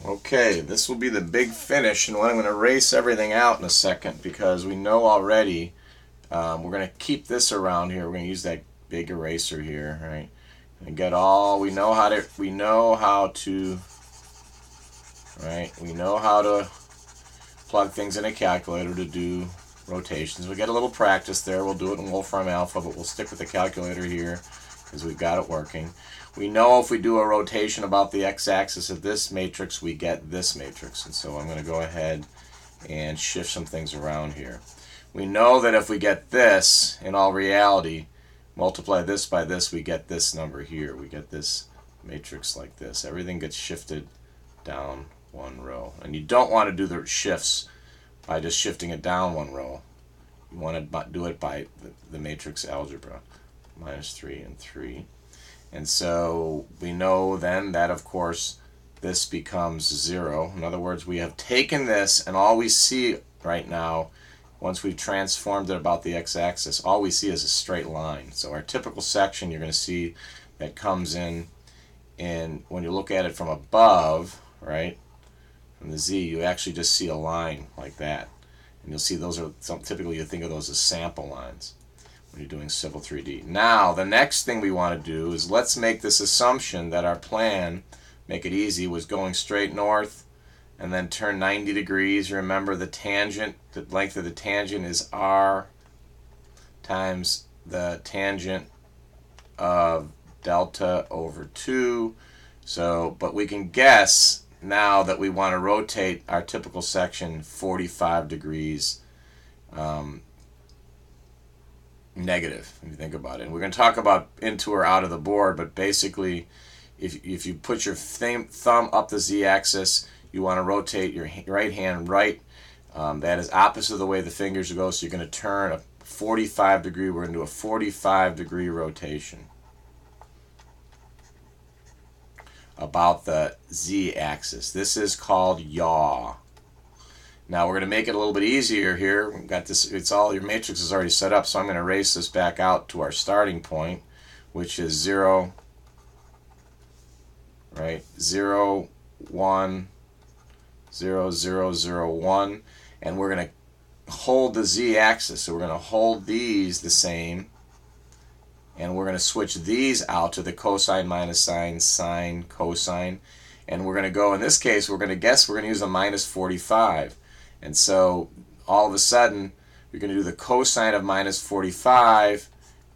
Okay, this will be the big finish, and I'm going to erase everything out in a second because we know already we're going to keep this around here. We're going to use that big eraser here, right? And get all we know how to plug things in a calculator to do rotations. We get a little practice there. We'll do it in Wolfram Alpha, but we'll stick with the calculator here because we've got it working. We know if we do a rotation about the x-axis of this matrix, we get this matrix. And so I'm going to go ahead and shift some things around here. We know that if we get this, in all reality, multiply this by this, we get this number here. We get this matrix like this. Everything gets shifted down one row. And you don't want to do the shifts by just shifting it down one row. You want to do it by the matrix algebra. Minus 3 and 3. And so we know then that, of course, this becomes 0. In other words, we have taken this, and all we see right now, once we've transformed it about the x-axis, all we see is a straight line. So our typical section, you're going to see that comes in, and when you look at it from above, right, from the z, you actually just see a line like that. And you'll see those are typically you think of those as sample lines when you're doing Civil 3D. Now, the next thing we want to do is let's make this assumption that our plan, make it easy, was going straight north and then turn 90 degrees. Remember the tangent, the length of the tangent is r times the tangent of delta over 2. So, but we can guess now that we want to rotate our typical section 45 degrees negative, if you think about it. And we're going to talk about into or out of the board, but basically if you put your thumb up the z-axis, you want to rotate your right hand right. That is opposite of the way the fingers go, so you're going to turn a 45 degree. We're going to do a 45 degree rotation about the z-axis. This is called yaw. Now we're going to make it a little bit easier here. We've got this, it's all, your matrix is already set up, so I'm going to erase this back out to our starting point, which is 0, right? 0, 1, 0, 0, 0, 1. And we're going to hold the z-axis. So we're going to hold these the same. And we're going to switch these out to the cosine, minus sine, sine, cosine. And we're going to go, in this case, we're going to use a minus 45. And so all of a sudden, we're going to do the cosine of minus 45.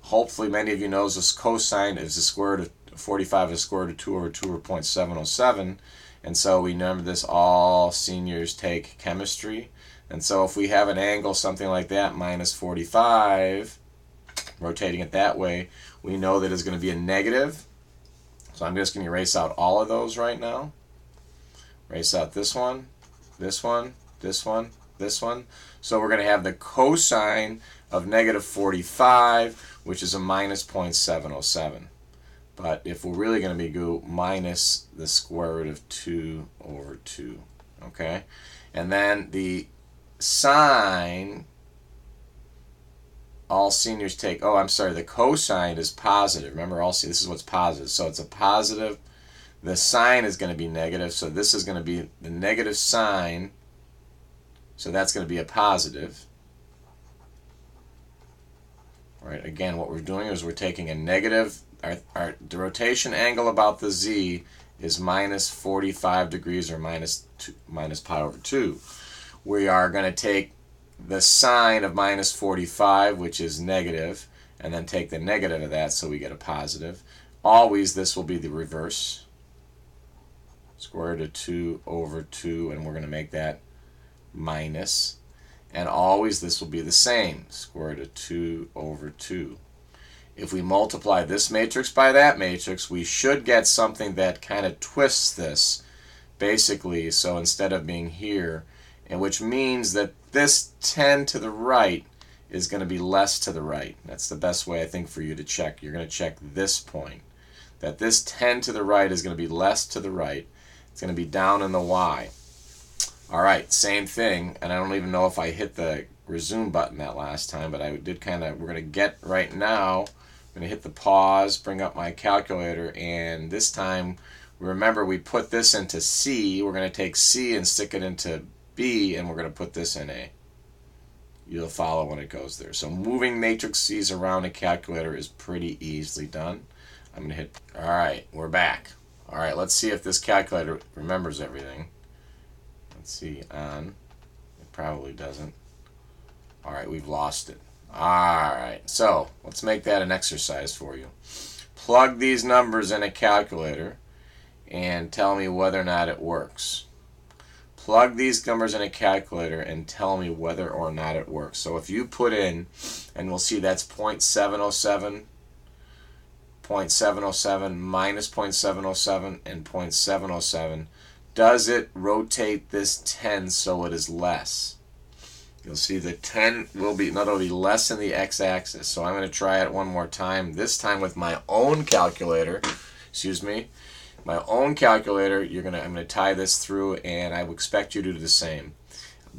Hopefully many of you know this cosine is the square root of 45 is the square root of 2 over 2 over 0.707. And so we remember this, all seniors take chemistry. And so if we have an angle, something like that, minus 45, rotating it that way, we know that it's going to be a negative. So I'm just going to erase out all of those right now. Erase out this one, this one, this one, this one. So we're going to have the cosine of negative 45, which is a minus 0.707. But if we're really going to go minus the square root of 2 over 2. Okay? And then the sine, all seniors take, oh, I'm sorry, the cosine is positive. Remember, this is what's positive. So it's a positive. The sine is going to be negative. So this is going to be the negative sine. So that's going to be a positive. All right, again, what we're doing is we're taking a negative, the rotation angle about the z is minus 45 degrees, or minus pi over 2. We are going to take the sine of minus 45, which is negative, and then take the negative of that, so we get a positive. Always this will be the reverse. Square root of 2 over 2, and we're going to make that minus. And always this will be the same, square root of 2 over 2. If we multiply this matrix by that matrix, we should get something that kind of twists this, basically. So instead of being here, and which means that this 10 to the right is going to be less to the right. That's the best way, I think, for you to check. You're going to check this point, that this 10 to the right is going to be less to the right. It's going to be down in the y. All right, same thing, and I don't even know if I hit the resume button that last time, but I did kind of, we're going to get right now, I'm going to hit the pause, bring up my calculator, and this time Remember, we put this into C. We're going to take C and stick it into B, and we're going to put this in A. You'll follow when it goes there. So moving matrices around a calculator is pretty easily done. I'm going to hit, all right, we're back. All right, let's see if this calculator remembers everything. Let's see, on. It probably doesn't. All right, we've lost it. All right, so let's make that an exercise for you. Plug these numbers in a calculator and tell me whether or not it works. Plug these numbers in a calculator and tell me whether or not it works. So if you put in, and we'll see that's 0.707, 0.707 minus 0.707 and 0.707, does it rotate this 10 so it is less? You'll see the 10 will be not only less than the x-axis. So I'm going to try it one more time, this time with my own calculator. Excuse me. My own calculator. I'm going to tie this through, and I would expect you to do the same.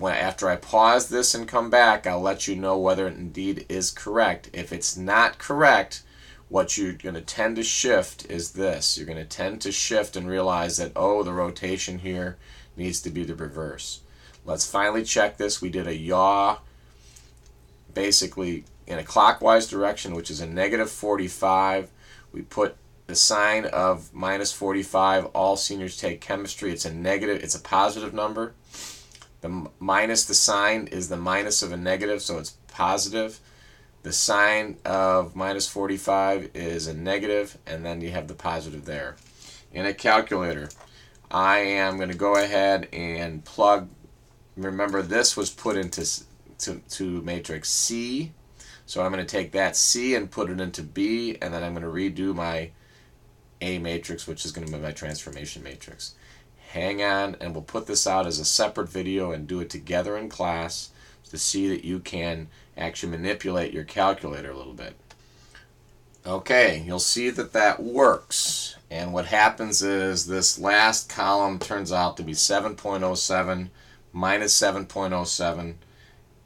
After I pause this and come back, I'll let you know whether it indeed is correct. If it's not correct, what you're going to tend to shift is this. You're going to tend to shift and realize that, oh, the rotation here needs to be the reverse. Let's finally check this. We did a yaw basically in a clockwise direction, which is a negative 45. We put the sign of minus 45. All seniors take chemistry. It's a negative. It's a positive number. The minus the sign is the minus of a negative, so it's positive. The sign of minus 45 is a negative, and then you have the positive there. In a calculator, I am going to go ahead and plug. Remember, this was put into to matrix C, so I'm going to take that C and put it into B, and then I'm going to redo my A matrix, which is going to be my transformation matrix. Hang on, and we'll put this out as a separate video and do it together in class to see that you can actually manipulate your calculator a little bit. Okay, you'll see that that works, and what happens is this last column turns out to be 7.07 minus 7.07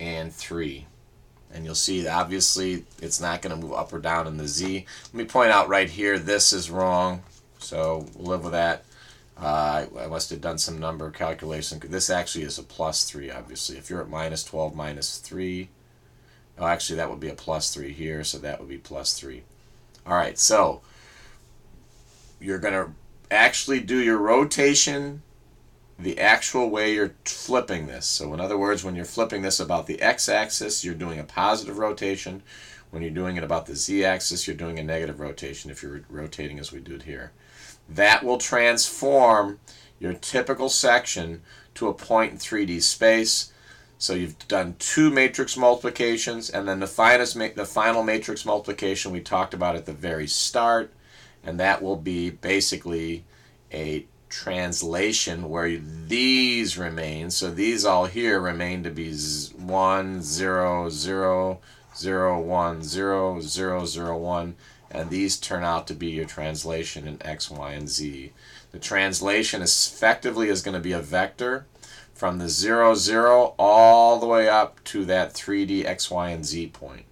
and 3. And you'll see that obviously it's not going to move up or down in the Z. Let me point out right here, this is wrong, so we'll live with that. I must have done some number calculation. This actually is a plus 3, obviously. If you're at minus 12 minus 3, oh, actually that would be a plus 3 here, so that would be plus 3. All right, so you're going to actually do your rotation the actual way you're flipping this. So in other words, when you're flipping this about the x-axis, you're doing a positive rotation. When you're doing it about the z-axis, you're doing a negative rotation if you're rotating as we do it here. That will transform your typical section to a point in 3D space. So you've done 2 matrix multiplications, and then the final matrix multiplication we talked about at the very start, and that will be basically a translation where these remain. So these all here remain to be 1, 0, 0, 0, 1, 0, 0, 0, 1, and these turn out to be your translation in X, Y, and Z. The translation effectively is going to be a vector from the 0, 0 all the way up to that 3D X, Y, and Z point.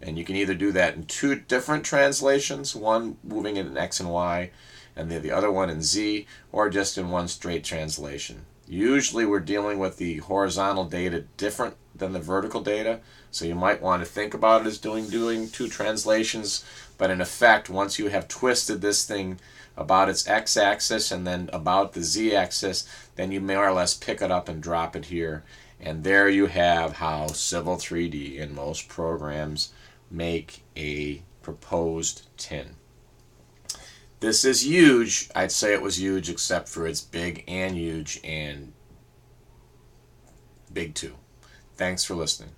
And you can either do that in 2 different translations, one moving in X and Y, and the other one in Z, or just in one straight translation. Usually we're dealing with the horizontal data different than the vertical data, so you might want to think about it as doing 2 translations, but in effect, once you have twisted this thing about its x-axis and then about the z-axis, then you more or less pick it up and drop it here, and there you have how Civil 3D in most programs make a proposed tin. This is huge. I'd say it was huge except for it's big and huge and big too. Thanks for listening.